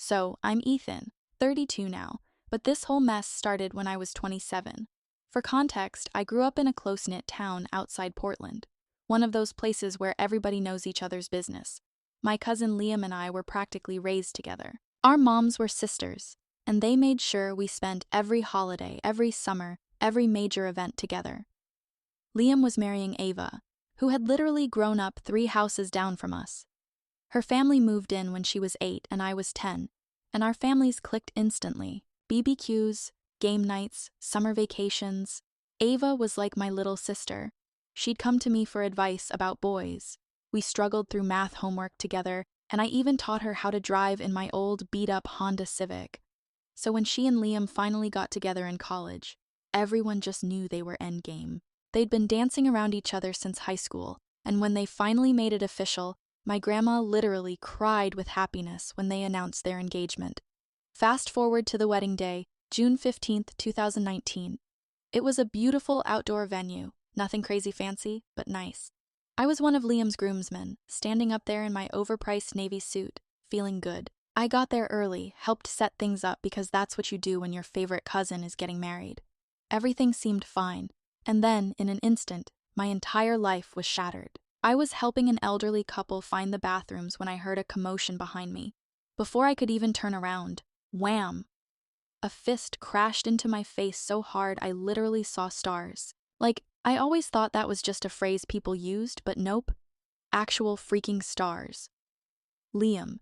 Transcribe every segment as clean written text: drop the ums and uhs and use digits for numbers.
So, I'm Ethan, 32 now, but this whole mess started when I was 27. For context, I grew up in a close-knit town outside Portland, one of those places where everybody knows each other's business. My cousin Liam and I were practically raised together. Our moms were sisters, and they made sure we spent every holiday, every summer, every major event together. Liam was marrying Ava, who had literally grown up 3 houses down from us. Her family moved in when she was 8 and I was 10, and our families clicked instantly. BBQs, game nights, summer vacations. Ava was like my little sister. She'd come to me for advice about boys. We struggled through math homework together, and I even taught her how to drive in my old beat-up Honda Civic. So when she and Liam finally got together in college, everyone just knew they were endgame. They'd been dancing around each other since high school, and when they finally made it official, my grandma literally cried with happiness when they announced their engagement. Fast forward to the wedding day, June 15th, 2019. It was a beautiful outdoor venue, nothing crazy fancy, but nice. I was one of Liam's groomsmen, standing up there in my overpriced navy suit, feeling good. I got there early, helped set things up because that's what you do when your favorite cousin is getting married. Everything seemed fine, and then, in an instant, my entire life was shattered. I was helping an elderly couple find the bathrooms when I heard a commotion behind me. Before I could even turn around, wham! A fist crashed into my face so hard I literally saw stars. I always thought that was just a phrase people used, but nope. Actual freaking stars. Liam.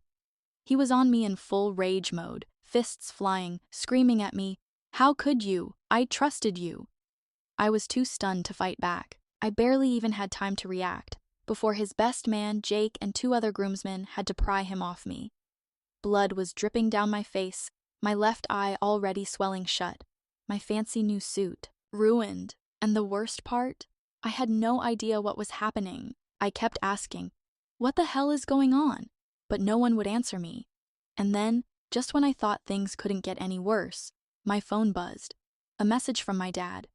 He was on me in full rage mode, fists flying, screaming at me, "How could you? I trusted you." I was too stunned to fight back. I barely even had time to react, before his best man, Jake, and 2 other groomsmen had to pry him off me. Blood was dripping down my face, my left eye already swelling shut, my fancy new suit ruined. And the worst part? I had no idea what was happening. I kept asking, "What the hell is going on?" But no one would answer me. And then, just when I thought things couldn't get any worse, my phone buzzed. A message from my dad.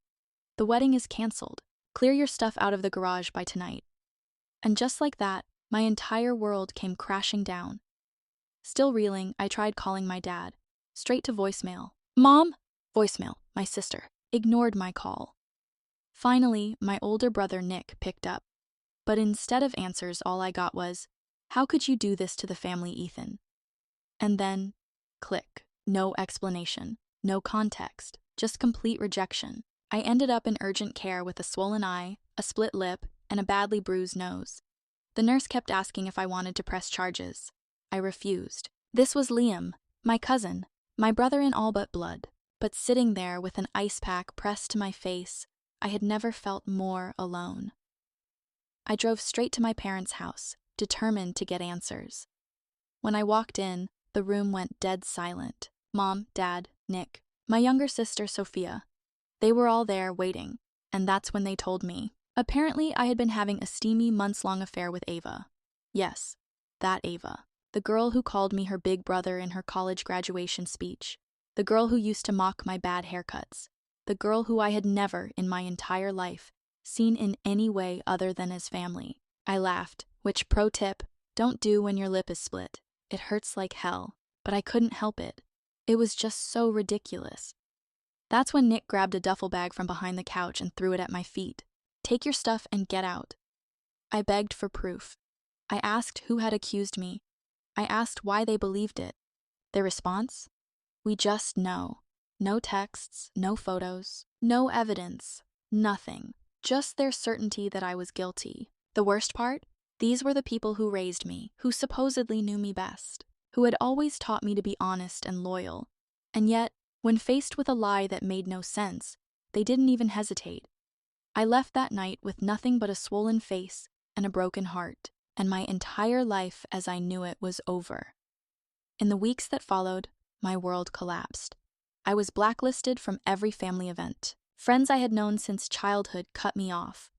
"The wedding is canceled. Clear your stuff out of the garage by tonight." And just like that, my entire world came crashing down. Still reeling, I tried calling my dad. Straight to voicemail. "Mom?" Voicemail, my sister. Ignored my call. Finally, my older brother Nick picked up. But instead of answers, all I got was, "How could you do this to the family, Ethan?" And then, click. No explanation. No context. Just complete rejection. I ended up in urgent care with a swollen eye, a split lip, and a badly bruised nose. The nurse kept asking if I wanted to press charges. I refused. This was Liam, my cousin, my brother in all but blood. But sitting there with an ice pack pressed to my face, I had never felt more alone. I drove straight to my parents' house, determined to get answers. When I walked in, the room went dead silent. Mom, Dad, Nick, my younger sister Sophia. They were all there waiting, and that's when they told me. Apparently, I had been having a steamy months-long affair with Ava. Yes, that Ava. The girl who called me her big brother in her college graduation speech. The girl who used to mock my bad haircuts. The girl who I had never, in my entire life, seen in any way other than as family. I laughed, which, pro tip, don't do when your lip is split. It hurts like hell, but I couldn't help it. It was just so ridiculous. That's when Nick grabbed a duffel bag from behind the couch and threw it at my feet. "Take your stuff and get out." I begged for proof. I asked who had accused me. I asked why they believed it. Their response? "We just know." No texts, no photos, no evidence, nothing. Just their certainty that I was guilty. The worst part? These were the people who raised me, who supposedly knew me best, who had always taught me to be honest and loyal. And yet, when faced with a lie that made no sense, they didn't even hesitate. I left that night with nothing but a swollen face and a broken heart, and my entire life as I knew it was over. In the weeks that followed, my world collapsed. I was blacklisted from every family event. Friends I had known since childhood cut me off.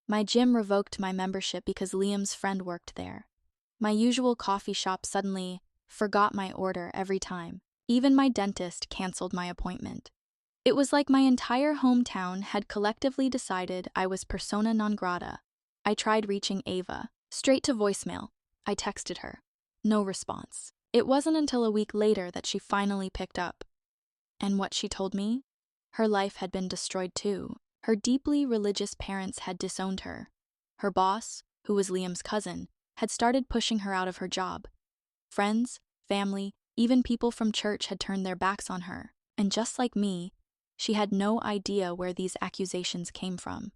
My gym revoked my membership because Liam's friend worked there. My usual coffee shop suddenly forgot my order every time. Even my dentist canceled my appointment. It was like my entire hometown had collectively decided I was persona non grata. I tried reaching Ava. Straight to voicemail. I texted her. No response. It wasn't until a week later that she finally picked up. And what she told me? Her life had been destroyed too. Her deeply religious parents had disowned her. Her boss, who was Liam's cousin, had started pushing her out of her job. Friends, family, even people from church had turned their backs on her. And just like me, she had no idea where these accusations came from.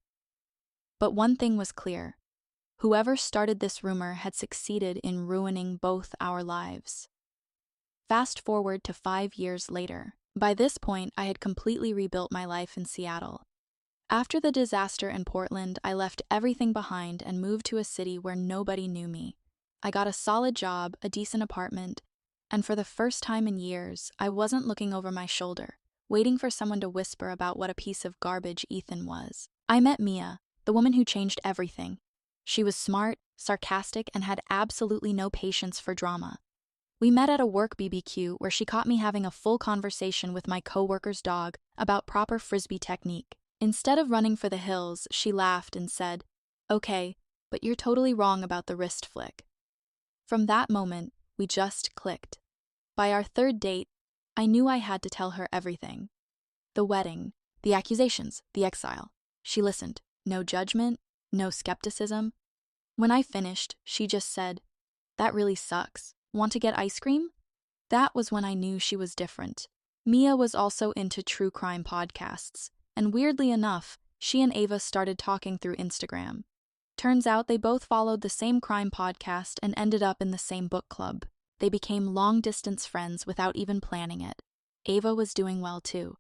But one thing was clear. Whoever started this rumor had succeeded in ruining both our lives. Fast forward to 5 years later. By this point, I had completely rebuilt my life in Seattle. After the disaster in Portland, I left everything behind and moved to a city where nobody knew me. I got a solid job, a decent apartment, and for the first time in years, I wasn't looking over my shoulder, waiting for someone to whisper about what a piece of garbage Ethan was. I met Mia, the woman who changed everything. She was smart, sarcastic, and had absolutely no patience for drama. We met at a work BBQ where she caught me having a full conversation with my coworker's dog about proper frisbee technique. Instead of running for the hills, she laughed and said, "Okay, but you're totally wrong about the wrist flick." From that moment, we just clicked. By our third date, I knew I had to tell her everything. The wedding, the accusations, the exile. She listened. No judgment, no skepticism. When I finished, she just said, "That really sucks. Want to get ice cream?" That was when I knew she was different. Mia was also into true crime podcasts, and weirdly enough, she and Ava started talking through Instagram. Turns out they both followed the same crime podcast and ended up in the same book club. They became long-distance friends without even planning it. Ava was doing well too.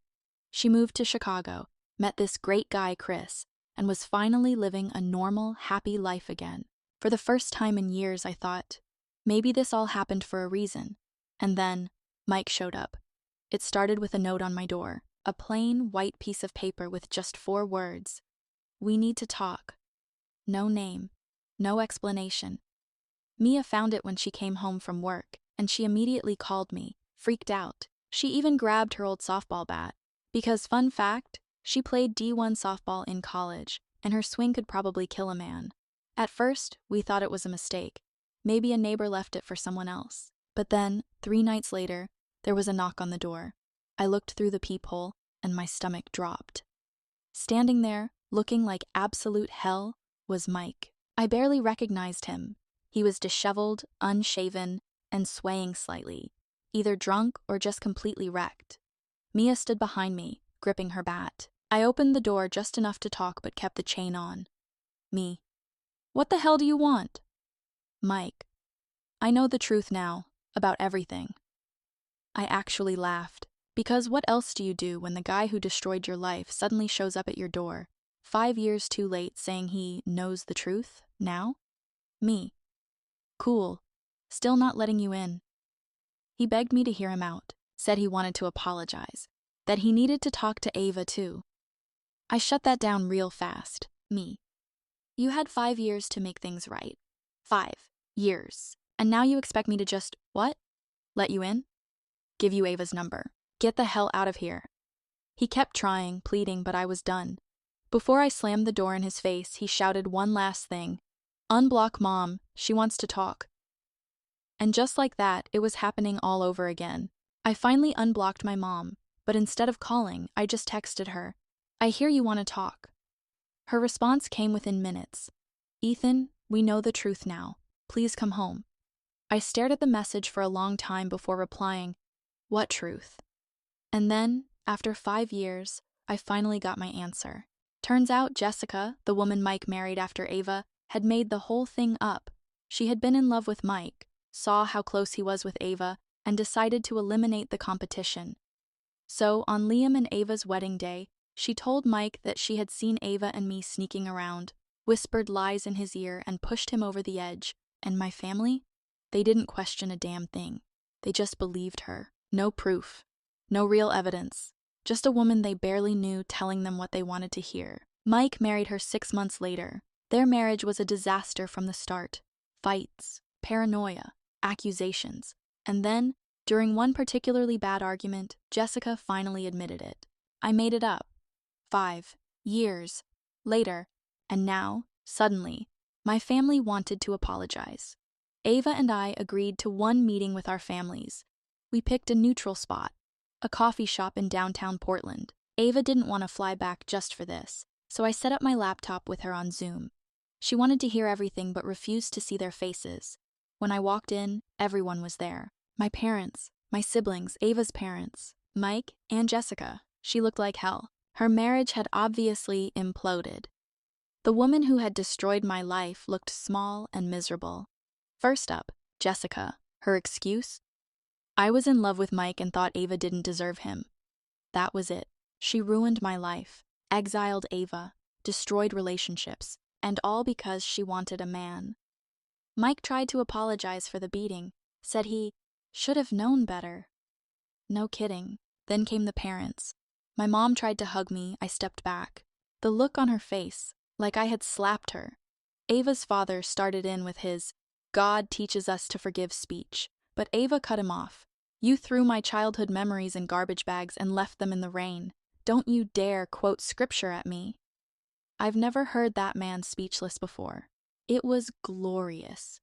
She moved to Chicago, met this great guy, Chris, and was finally living a normal, happy life again. For the first time in years, I thought, maybe this all happened for a reason. And then, Mike showed up. It started with a note on my door, a plain, white piece of paper with just 4 words. "We need to talk." No name, no explanation. Mia found it when she came home from work, and she immediately called me, freaked out. She even grabbed her old softball bat. Because, fun fact, she played D1 softball in college, and her swing could probably kill a man. At first, we thought it was a mistake. Maybe a neighbor left it for someone else. But then, 3 nights later, there was a knock on the door. I looked through the peephole, and my stomach dropped. Standing there, looking like absolute hell, was Mike. I barely recognized him. He was disheveled, unshaven, and swaying slightly, either drunk or just completely wrecked. Mia stood behind me, gripping her bat. I opened the door just enough to talk but kept the chain on. Me. "What the hell do you want?" Mike. "I know the truth now, about everything." I actually laughed, because what else do you do when the guy who destroyed your life suddenly shows up at your door, 5 years too late, saying he knows the truth now? Me. "Cool. Still not letting you in." He begged me to hear him out, said he wanted to apologize, that he needed to talk to Ava too. I shut that down real fast. Me. "You had 5 years to make things right. 5 years. And now you expect me to just, what? Let you in? Give you Ava's number. Get the hell out of here." He kept trying, pleading, but I was done. Before I slammed the door in his face, he shouted one last thing. "Unblock Mom, she wants to talk." And just like that, it was happening all over again. I finally unblocked my mom, but instead of calling, I just texted her, "I hear you want to talk." Her response came within minutes. "Ethan, we know the truth now. Please come home." I stared at the message for a long time before replying, "What truth?" And then, after 5 years, I finally got my answer. Turns out Jessica, the woman Mike married after Ava, had made the whole thing up. She had been in love with Mike, saw how close he was with Ava, and decided to eliminate the competition. So, on Liam and Ava's wedding day, she told Mike that she had seen Ava and me sneaking around, whispered lies in his ear, and pushed him over the edge. And my family? They didn't question a damn thing. They just believed her. No proof. No real evidence. Just a woman they barely knew telling them what they wanted to hear. Mike married her 6 months later. Their marriage was a disaster from the start. Fights, paranoia, accusations. And then, during one particularly bad argument, Jessica finally admitted it. I made it up. 5 years later. And now, suddenly, my family wanted to apologize. Ava and I agreed to one meeting with our families. We picked a neutral spot, a coffee shop in downtown Portland. Ava didn't want to fly back just for this, so I set up my laptop with her on Zoom. She wanted to hear everything but refused to see their faces. When I walked in, everyone was there. My parents, my siblings, Ava's parents, Mike and Jessica. She looked like hell. Her marriage had obviously imploded. The woman who had destroyed my life looked small and miserable. First up, Jessica. Her excuse? I was in love with Mike and thought Ava didn't deserve him. That was it. She ruined my life, exiled Ava, destroyed relationships, and all because she wanted a man. Mike tried to apologize for the beating, said he should have known better. No kidding. Then came the parents. My mom tried to hug me, I stepped back. The look on her face, like I had slapped her. Ava's father started in with his "God teaches us to forgive" speech, but Ava cut him off. You threw my childhood memories in garbage bags and left them in the rain. Don't you dare quote scripture at me. I've never heard that man speechless before. It was glorious.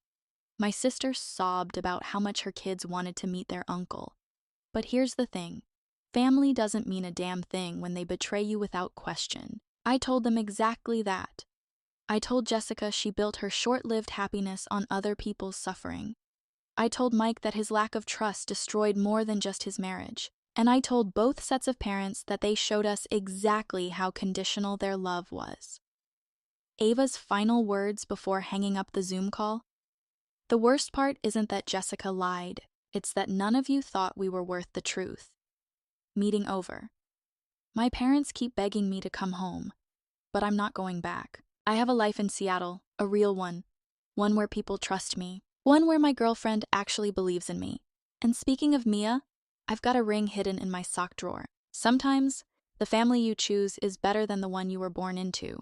My sister sobbed about how much her kids wanted to meet their uncle. But here's the thing. Family doesn't mean a damn thing when they betray you without question. I told them exactly that. I told Jessica she built her short-lived happiness on other people's suffering. I told Mike that his lack of trust destroyed more than just his marriage. And I told both sets of parents that they showed us exactly how conditional their love was. Ava's final words before hanging up the Zoom call? The worst part isn't that Jessica lied. It's that none of you thought we were worth the truth. Meeting over. My parents keep begging me to come home, but I'm not going back. I have a life in Seattle, a real one where people trust me, one where my girlfriend actually believes in me. And speaking of Mia, I've got a ring hidden in my sock drawer. Sometimes, the family you choose is better than the one you were born into.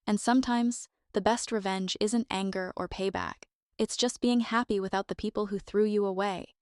And sometimes, the best revenge isn't anger or payback. It's just being happy without the people who threw you away.